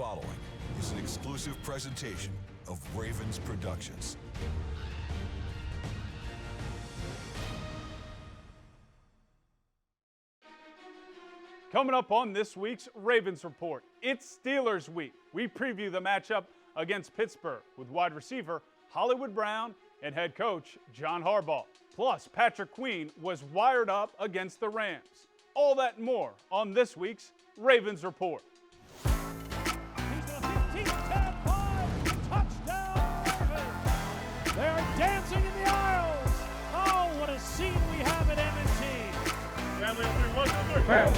following is an exclusive presentation of Ravens Productions. Coming up on this week's Ravens Report, it's Steelers Week. We preview the matchup against Pittsburgh with wide receiver Hollywood Brown and head coach John Harbaugh. Plus, Patrick Queen was wired up against the Rams. All that and more on this week's Ravens Report. He's a 15-10-5 touchdown Ravens. They're dancing in the aisles. Oh, what a scene we have at M&T. Family of 3-1.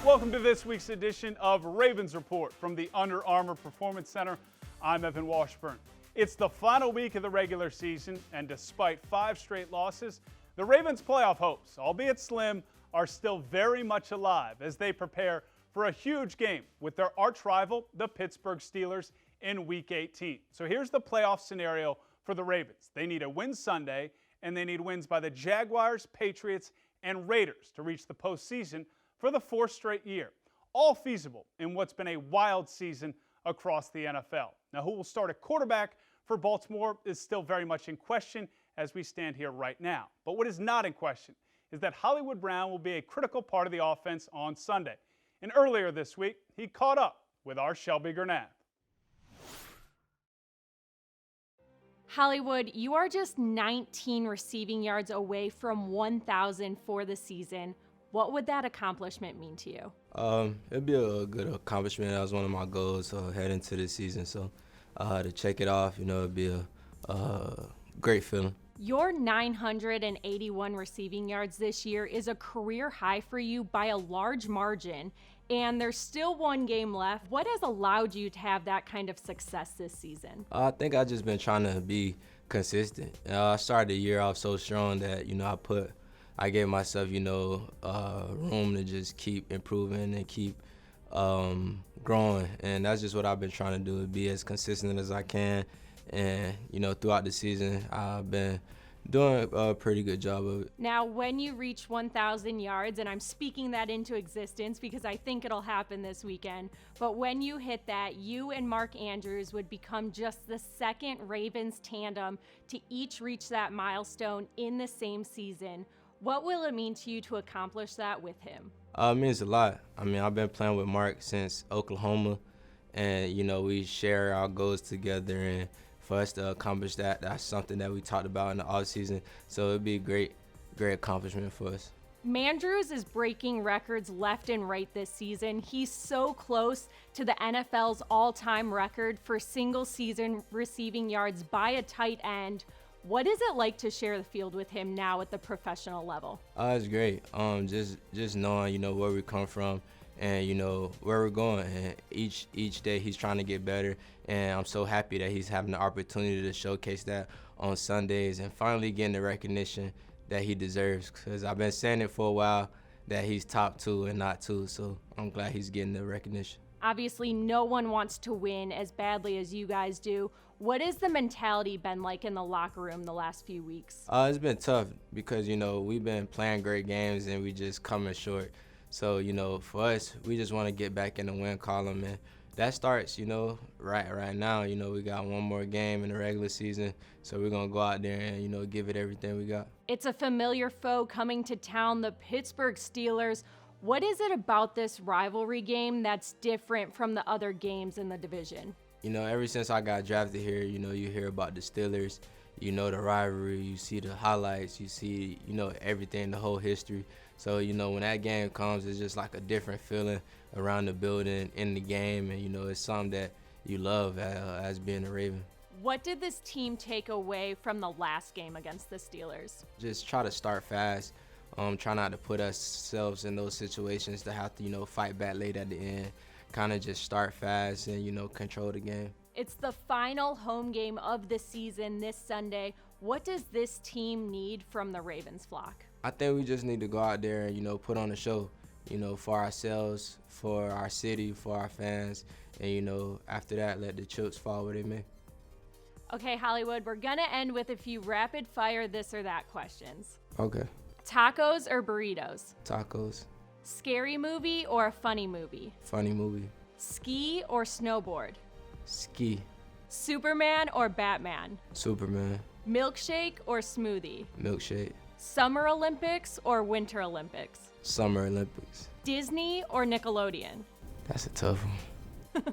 Welcome to this week's edition of Ravens Report from the Under Armour Performance Center. I'm Evan Washburn. It's the final week of the regular season, and despite 5 straight losses, the Ravens' playoff hopes, albeit slim, are still very much alive as they prepare for a huge game with their arch rival, the Pittsburgh Steelers, in Week 18. So here's the playoff scenario for the Ravens. They need a win Sunday, and they need wins by the Jaguars, Patriots, and Raiders to reach the postseason for the 4th straight year. All feasible in what's been a wild season across the NFL. Now, who will start at quarterback for Baltimore is still very much in question as we stand here right now. But what is not in question is that Hollywood Brown will be a critical part of the offense on Sunday. And earlier this week, he caught up with our Shelby Gurnath. Hollywood, you are just 19 receiving yards away from 1,000 for the season. What would that accomplishment mean to you? It'd be a good accomplishment. That was one of my goals heading into this season. So to check it off, it'd be a great feeling. Your 981 receiving yards this year is a career high for you by a large margin, and there's still one game left. What has allowed you to have that kind of success this season? I think I've just been trying to be consistent. I started the year off so strong that, I gave myself, room to just keep improving and keep growing. And that's just what I've been trying to do, be as consistent as I can. And, throughout the season, I've been doing a pretty good job of it. Now, when you reach 1,000 yards, and I'm speaking that into existence because I think it'll happen this weekend, but when you hit that, you and Mark Andrews would become just the second Ravens tandem to each reach that milestone in the same season. What will it mean to you to accomplish that with him? It means a lot. I've been playing with Mark since Oklahoma, and, we share our goals together, and for us to accomplish that, that's something that we talked about in the offseason, so it'd be a great accomplishment for us. Mandrews is breaking records left and right this season. He's so close to the NFL's all-time record for single-season receiving yards by a tight end. What is it like to share the field with him now at the professional level? It's great. Just knowing, where we come from and, where we're going. And each day he's trying to get better. And I'm so happy that he's having the opportunity to showcase that on Sundays and finally getting the recognition that he deserves. Because I've been saying it for a while that he's top 2 and not 2. So I'm glad he's getting the recognition. Obviously, no one wants to win as badly as you guys do. What has the mentality been like in the locker room the last few weeks? It's been tough because, we've been playing great games and we just coming short. So, for us, we just want to get back in the win column. And that starts, right now. We got one more game in the regular season. So we're going to go out there and, give it everything we got. It's a familiar foe coming to town, the Pittsburgh Steelers. What is it about this rivalry game that's different from the other games in the division? Ever since I got drafted here, you hear about the Steelers, the rivalry, you see the highlights, you see, everything, the whole history. So, when that game comes, it's just like a different feeling around the building, in the game, and, it's something that you love as being a Raven. What did this team take away from the last game against the Steelers? Just try to start fast. Try not to put ourselves in those situations to have to, fight back late at the end. Kind of just start fast and, control the game. It's the final home game of the season this Sunday. What does this team need from the Ravens flock? I think we just need to go out there and, put on a show, for ourselves, for our city, for our fans. And, after that, let the chips fall where they may. Okay, Hollywood, we're going to end with a few rapid-fire this or that questions. Okay. Tacos or burritos? Tacos. Scary movie or a funny movie? Funny movie. Ski or snowboard? Ski. Superman or Batman? Superman. Milkshake or smoothie? Milkshake. Summer Olympics or Winter Olympics? Summer Olympics. Disney or Nickelodeon? That's a tough one.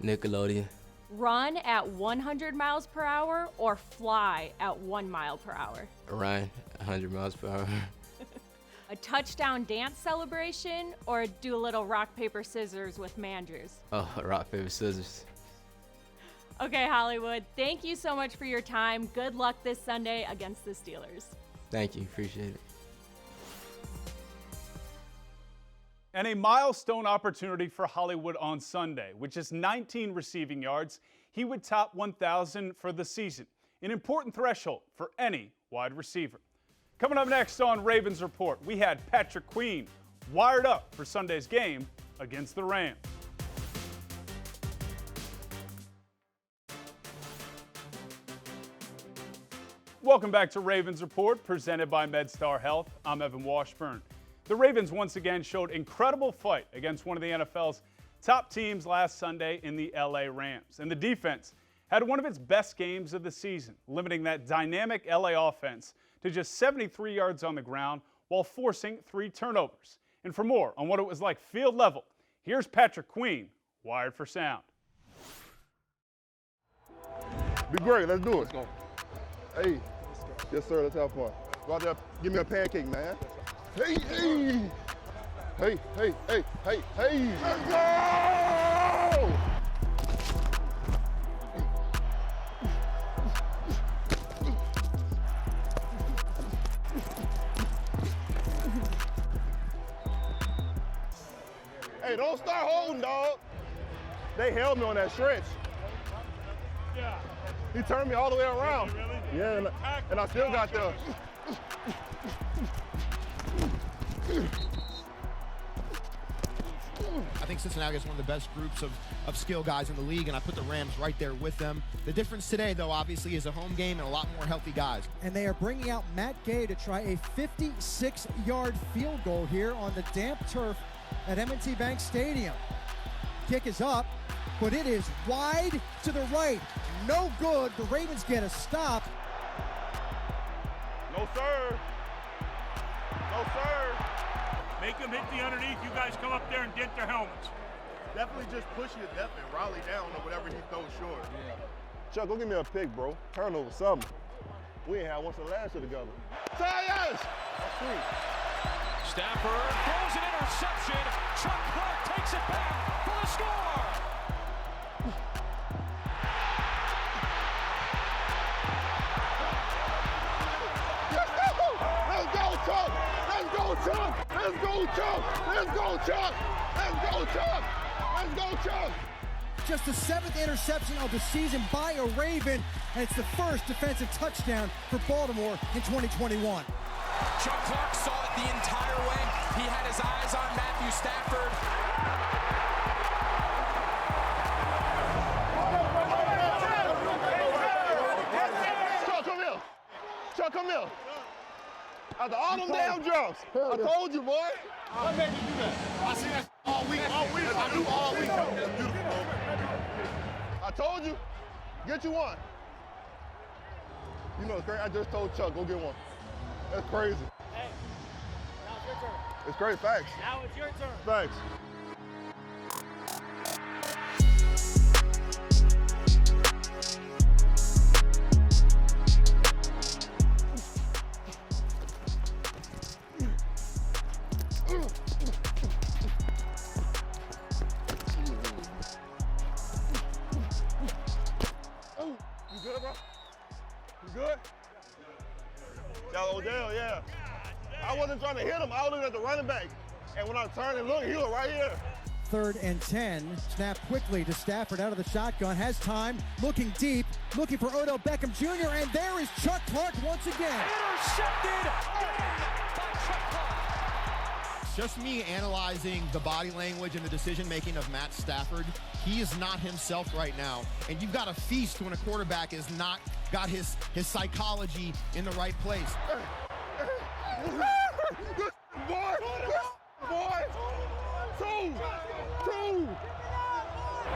Nickelodeon. Run at 100 miles per hour or fly at 1 mile per hour? Run 100 miles per hour. A touchdown dance celebration or do a little rock, paper, scissors with Mandrews? Oh, rock, paper, scissors. Okay, Hollywood, thank you so much for your time. Good luck this Sunday against the Steelers. Thank you, appreciate it. And a milestone opportunity for Hollywood on Sunday, which is 19 receiving yards. He would top 1,000 for the season, an important threshold for any wide receiver. Coming up next on Ravens Report, we had Patrick Queen wired up for Sunday's game against the Rams. Welcome back to Ravens Report, presented by MedStar Health. I'm Evan Washburn. The Ravens once again showed incredible fight against one of the NFL's top teams last Sunday in the LA Rams. And the defense had one of its best games of the season, limiting that dynamic LA offense to just 73 yards on the ground while forcing 3 turnovers. And for more on what it was like field level, here's Patrick Queen, wired for sound. Be great, let's do it. Let's go. Hey, yes sir, let's have fun. Go out there, give me a pancake, man. Hey, hey, hey, hey, hey, hey, hey. Let's go! Hey, don't start holding, dog. They held me on that stretch. Yeah. He turned me all the way around. Really? Yeah, and I still got there. I think Cincinnati is one of the best groups of skill guys in the league, and I put the Rams right there with them. The difference today, though, obviously, is a home game and a lot more healthy guys. And they are bringing out Matt Gay to try a 56-yard field goal here on the damp turf at M&T Bank Stadium. Kick is up, but it is wide to the right. No good. The Ravens get a stop. No, sir. No, sir. Make them hit the underneath. You guys come up there and dent their helmets. Definitely just push you to death and rally down on whatever he throws short. Yeah. Chuck, go give me a pick, bro. Turnover, something. We ain't had one since last year together. Science! That's sweet. Stafford throws an interception. Chuck Clark takes it back for the score. Let's go, Chuck! Let's go, Chuck! Let's go, Chuck! Let's go, Chuck! Let's go, Chuck! Let's go, Chuck! Just the 7th interception of the season by a Raven, and it's the first defensive touchdown for Baltimore in 2021. Chuck Clark saw it the entire way. He had his eyes on Matthew Stafford. Chuck, come here. Chuck, come here. After all them damn jumps, I told you, boy. What made you do that? I see that all week. All week. I knew all week. That's beautiful, bro. I told you. Get you one. You know, it's great. I just told Chuck, go get one. That's crazy. Hey, now it's your turn. It's great. Facts. Now it's your turn. Thanks. You good, bro? You good? Y'all Odell, yeah. I wasn't trying to hit him. I was looking at the running back. And when I turned and looked, he was right here. 3rd and 10. Snap quickly to Stafford out of the shotgun. Has time. Looking deep. Looking for Odell Beckham Jr. And there is Chuck Clark once again. Intercepted by Chuck Clark. Just me analyzing the body language and the decision-making of Matt Stafford. He is not himself right now. And you've got to feast when a quarterback is not got his psychology in the right place. Boy! Two.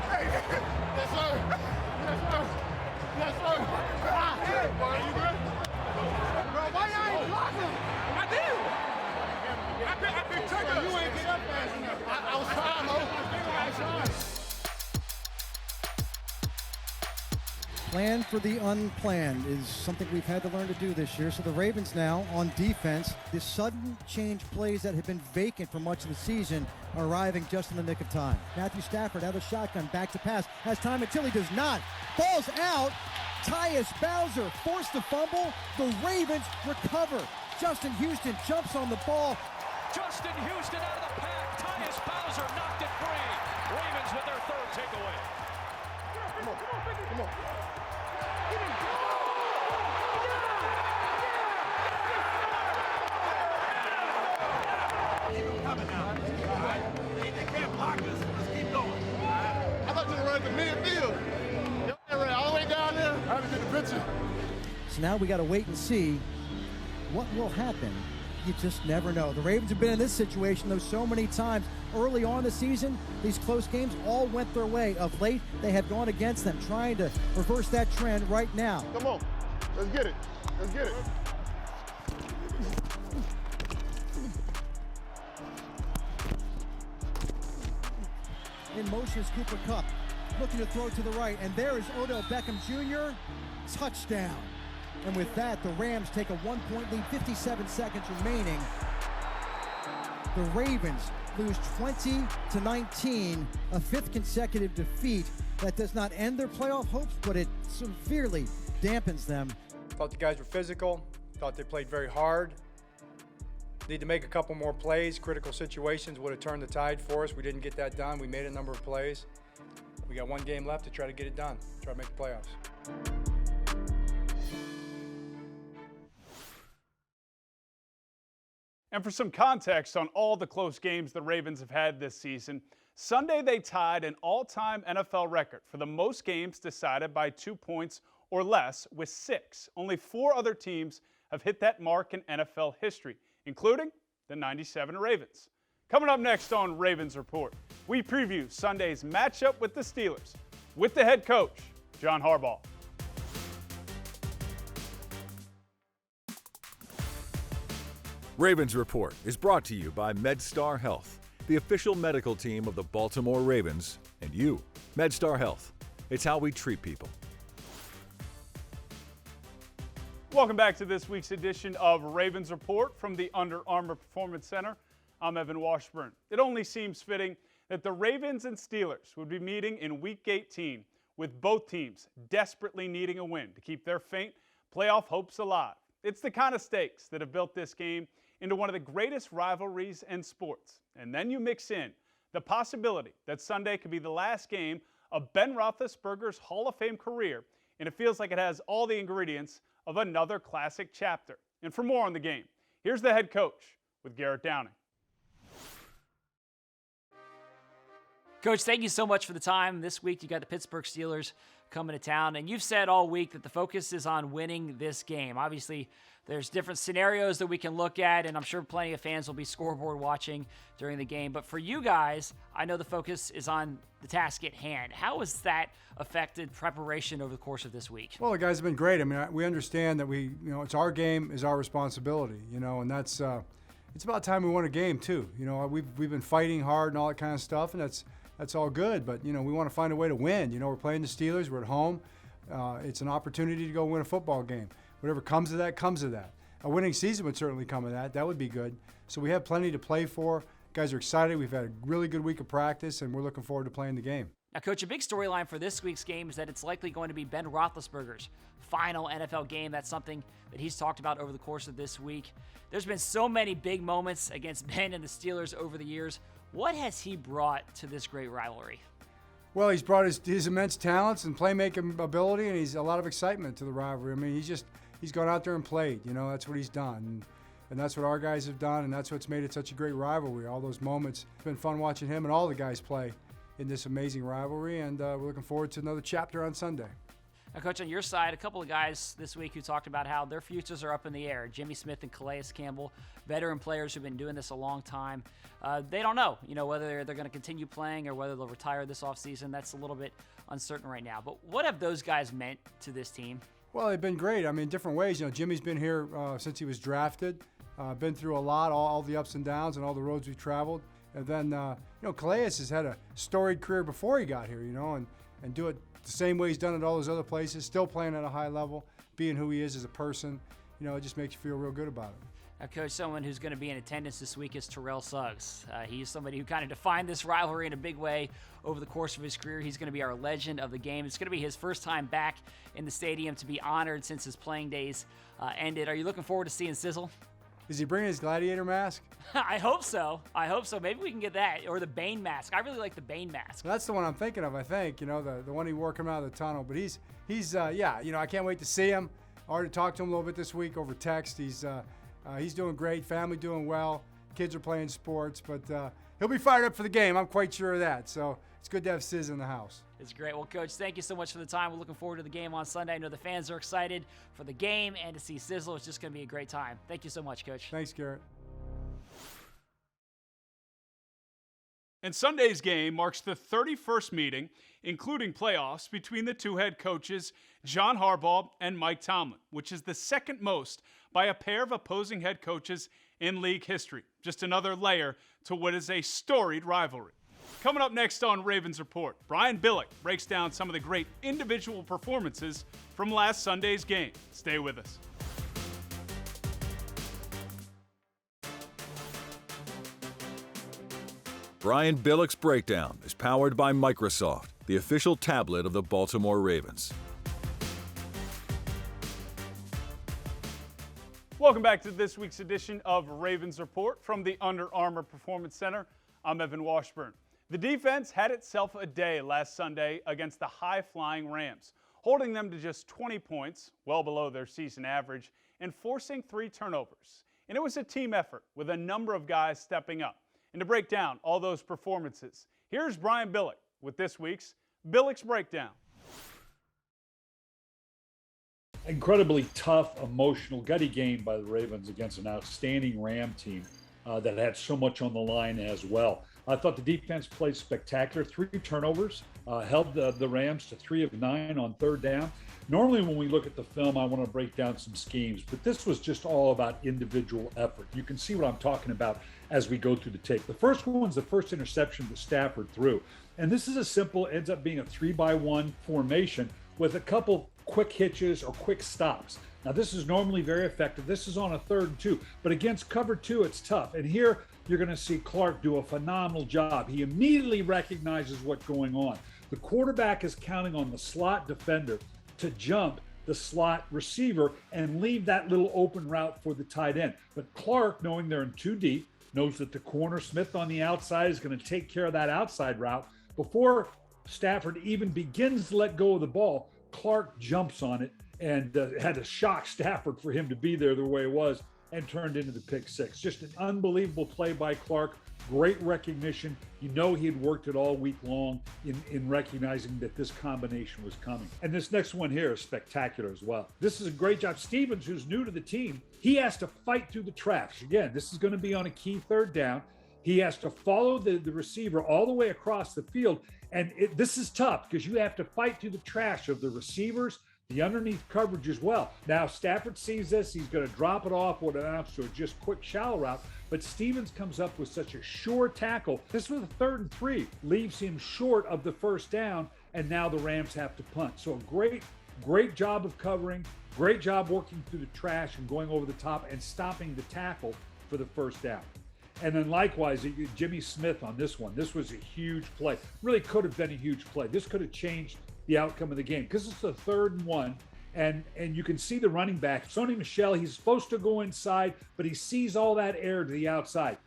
Hey, yes, sir. Yes, sir. Hey, boy, you good? Bro, why y'all ain't blocking? I did. I been checking. You ain't get up fast enough. I was trying, though. I was trying. Plan for the unplanned is something we've had to learn to do this year. So the Ravens now on defense, the sudden change plays that have been vacant for much of the season are arriving just in the nick of time. Matthew Stafford out of the shotgun, back to pass, has time until he does not. Ball's out. Tyus Bowser forced the fumble. The Ravens recover. Justin Houston jumps on the ball. Justin Houston out of the pack. Tyus Bowser knocked it free. Ravens with their third takeaway. Come on. Keep him coming now. All right. They can't block us. Let's keep going. All right. I thought you were running the midfield. You ran all the way down there. I haven't seen the picture. So now we got to wait and see what will happen. You just never know. The Ravens have been in this situation, though, so many times early on in the season. These close games all went their way. Of late, they have gone against them, trying to reverse that trend right now. Come on. Let's get it. In motion is Cooper Kupp, looking to throw to the right, and there is Odell Beckham Jr. Touchdown. And with that, the Rams take a 1-point lead, 57 seconds remaining. The Ravens lose 20-19, a fifth consecutive defeat. That does not end their playoff hopes, but it severely dampens them. Thought the guys were physical, thought they played very hard. Need to make a couple more plays. Critical situations would have turned the tide for us. We didn't get that done. We made a number of plays. We got one game left to try to get it done, try to make the playoffs. And for some context on all the close games the Ravens have had this season, Sunday they tied an all-time NFL record for the most games decided by 2 points or less with 6. Only 4 other teams have hit that mark in NFL history, including the '97 Ravens. Coming up next on Ravens Report, we preview Sunday's matchup with the Steelers with the head coach, John Harbaugh. Ravens Report is brought to you by MedStar Health, the official medical team of the Baltimore Ravens, and you. MedStar Health. It's how we treat people. Welcome back to this week's edition of Ravens Report from the Under Armour Performance Center. I'm Evan Washburn. It only seems fitting that the Ravens and Steelers would be meeting in Week 18, with both teams desperately needing a win to keep their faint playoff hopes alive. It's the kind of stakes that have built this game into one of the greatest rivalries in sports. And then you mix in the possibility that Sunday could be the last game of Ben Roethlisberger's Hall of Fame career, and it feels like it has all the ingredients of another classic chapter. And for more on the game, here's the head coach with Garrett Downing. Coach, thank you so much for the time. This week you got the Pittsburgh Steelers coming to town, and you've said all week that the focus is on winning this game. Obviously, there's different scenarios that we can look at, and I'm sure plenty of fans will be scoreboard watching during the game. But for you guys, I know the focus is on the task at hand. How has that affected preparation over the course of this week? Well, the guys have been great. I mean, we understand that it's our game, is our responsibility, and that's it's about time we won a game too. We've been fighting hard and all that kind of stuff, and that's all good. But we want to find a way to win. We're playing the Steelers. We're at home. It's an opportunity to go win a football game. Whatever comes of that, comes of that. A winning season would certainly come of that. That would be good. So we have plenty to play for. Guys are excited. We've had a really good week of practice, and we're looking forward to playing the game. Now, Coach, a big storyline for this week's game is that it's likely going to be Ben Roethlisberger's final NFL game. That's something that he's talked about over the course of this week. There's been so many big moments against Ben and the Steelers over the years. What has he brought to this great rivalry? Well, he's brought his immense talents and playmaking ability, and he's a lot of excitement to the rivalry. I mean, he's gone out there and played. That's what he's done. And that's what our guys have done, and that's what's made it such a great rivalry. All those moments. It's been fun watching him and all the guys play in this amazing rivalry, and we're looking forward to another chapter on Sunday. Now, Coach, on your side, a couple of guys this week who talked about how their futures are up in the air. Jimmy Smith and Calais Campbell, veteran players who've been doing this a long time. They don't know, whether they're going to continue playing or whether they'll retire this offseason. That's a little bit uncertain right now. But what have those guys meant to this team? Well, they've been great. I mean, different ways. Jimmy's been here since he was drafted. Been through a lot, all the ups and downs and all the roads we've traveled. And then, Calais has had a storied career before he got here, and do it the same way he's done it all those other places, still playing at a high level, being who he is as a person. It just makes you feel real good about it. Now, Coach, someone who's going to be in attendance this week is Terrell Suggs. He's somebody who kind of defined this rivalry in a big way over the course of his career. He's going to be our legend of the game. It's going to be his first time back in the stadium to be honored since his playing days ended. Are you looking forward to seeing Sizzle? Is he bringing his gladiator mask? I hope so. Maybe we can get that, or the Bane mask. I really like the Bane mask. That's the one I'm thinking of, I think, the one he wore coming out of the tunnel. But he's I can't wait to see him. I already talked to him a little bit this week over text. He's doing great, family doing well, kids are playing sports, but he'll be fired up for the game. I'm quite sure of that. So it's good to have Sizz in the house. It's great. Well, Coach, thank you so much for the time. We're looking forward to the game on Sunday. I know the fans are excited for the game and to see Sizzle. It's just going to be a great time. Thank you so much, Coach. Thanks, Garrett. And Sunday's game marks the 31st meeting, including playoffs, between the two head coaches, John Harbaugh and Mike Tomlin, which is the second most by a pair of opposing head coaches in league history. Just another layer to what is a storied rivalry. Coming up next on Ravens Report, Brian Billick breaks down some of the great individual performances from last Sunday's game. Stay with us. Brian Billick's Breakdown is powered by Microsoft, the official tablet of the Baltimore Ravens. Welcome back to this week's edition of Ravens Report from the Under Armour Performance Center. I'm Evan Washburn. The defense had itself a day last Sunday against the high-flying Rams, holding them to just 20 points, well below their season average, and forcing 3 turnovers. And it was a team effort with a number of guys stepping up. And to break down all those performances, here's Brian Billick with this week's Billick's Breakdown. Incredibly tough, emotional, gutty game by the Ravens against an outstanding Ram team that had so much on the line as well. I thought the defense played spectacular. 3 turnovers, held the Rams to 3 of 9 on third down. Normally when we look at the film, I want to break down some schemes, but this was just all about individual effort. You can see what I'm talking about as we go through the tape. The first one's the first interception that Stafford threw. And this is a simple, ends up being a 3-by-1 formation with a couple quick hitches or quick stops. Now this is normally very effective. This is on a 3rd and 2, but against cover 2, it's tough. And here you're going to see Clark do a phenomenal job. He immediately recognizes what's going on. The quarterback is counting on the slot defender to jump the slot receiver and leave that little open route for the tight end. But Clark, knowing they're in 2 deep, knows that the corner Smith on the outside is going to take care of that outside route. Before Stafford even begins to let go of the ball, Clark jumps on it and had to shock Stafford for him to be there the way it was and turned into the pick 6. Just an unbelievable play by Clark. Great recognition. You know he had worked it all week long in recognizing that this combination was coming. And this next one here is spectacular as well. This is a great job. Stevens, who's new to the team, he has to fight through the trash. Again, this is going to be on a key 3rd down. He has to follow the receiver all the way across the field. And this is tough because you have to fight through the trash of the receivers, the underneath coverage as well. Now, Stafford sees this. He's going to drop it off what amounts to a just quick shallow route. But Stevens comes up with such a sure tackle. This was a 3rd and 3. Leaves him short of the 1st down, and now the Rams have to punt. So a great job of covering, great job working through the trash and going over the top and stopping the tackle for the 1st down. And then likewise, Jimmy Smith on this one. This was a huge play. Really could have been a huge play. This could have changed the outcome of the game because it's a 3rd and 1. And you can see the running back, Sony Michel, he's supposed to go inside, but he sees all that air to the outside.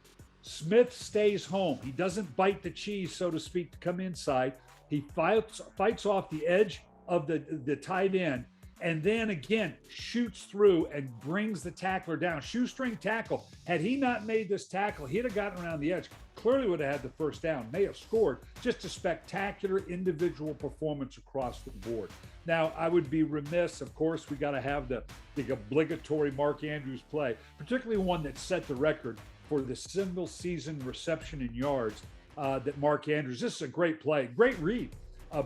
Smith stays home. He doesn't bite the cheese, so to speak, to come inside. He fights off the edge of the tight end and then again shoots through and brings the tackler down. Shoestring tackle. Had he not made this tackle, he'd have gotten around the edge. Clearly would have had the first down, may have scored. Just a spectacular individual performance across the board. Now, I would be remiss, of course, we got to have the obligatory Mark Andrews play, particularly one that set the record for the single season reception in yards that Mark Andrews. This is a great play, great read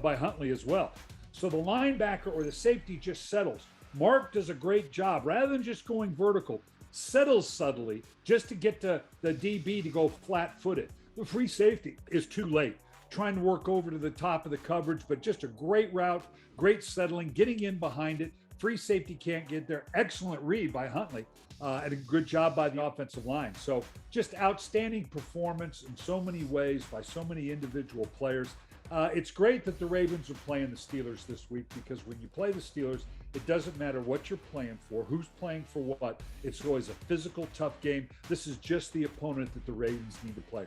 by Huntley as well. So the linebacker or the safety just settles. Mark does a great job. Rather than just going vertical, settles subtly just to get the DB to go flat-footed. The free safety is too late, trying to work over to the top of the coverage, but just a great route, great settling, getting in behind it. Free safety can't get there. Excellent read by Huntley, and a good job by the offensive line. So just outstanding performance in so many ways by so many individual players. It's great that the Ravens are playing the Steelers this week, because when you play the Steelers, it doesn't matter what you're playing for, who's playing for what. It's always a physical, tough game. This is just the opponent that the Ravens need to play.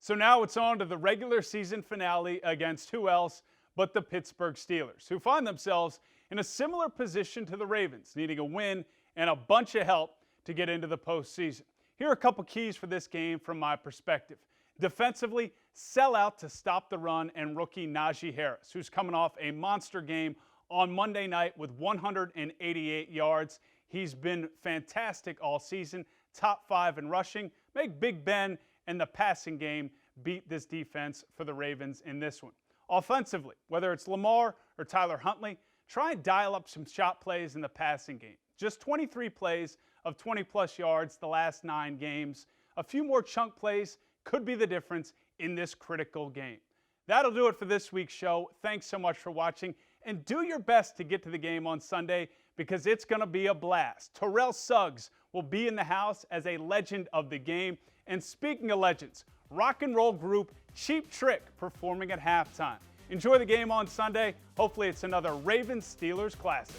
So now it's on to the regular season finale against who else but the Pittsburgh Steelers, who find themselves in a similar position to the Ravens, needing a win and a bunch of help to get into the postseason. Here are a couple keys for this game from my perspective. Defensively, sell out to stop the run and rookie Najee Harris, who's coming off a monster game on Monday night with 188 yards. He's been fantastic all season, top 5 in rushing. Make Big Ben and the passing game beat this defense for the Ravens in this one. Offensively, whether it's Lamar or Tyler Huntley, try and dial up some shot plays in the passing game. Just 23 plays of 20-plus yards the last 9 games. A few more chunk plays could be the difference in this critical game. That'll do it for this week's show. Thanks so much for watching, and do your best to get to the game on Sunday, because it's going to be a blast. Terrell Suggs will be in the house as a legend of the game. And speaking of legends, rock and roll group Cheap Trick performing at halftime. Enjoy the game on Sunday. Hopefully it's another Ravens-Steelers classic.